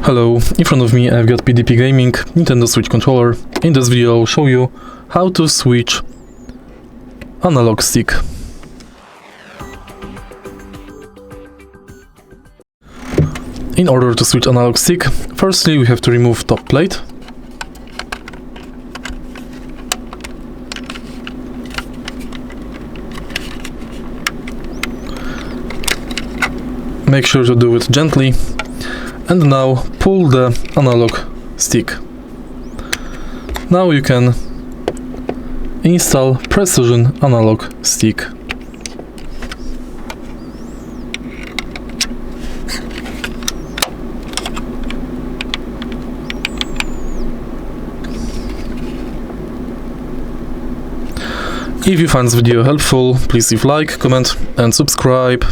Hello, in front of me I've got PDP Gaming Nintendo Switch controller. In this video I'll show you how to switch analog stick. In order to switch analog stick, firstly we have to remove top plate. Make sure to do it gently. And now pull the analog stick. Now you can install precision analog stick. If you find this video helpful, please leave like, comment and subscribe.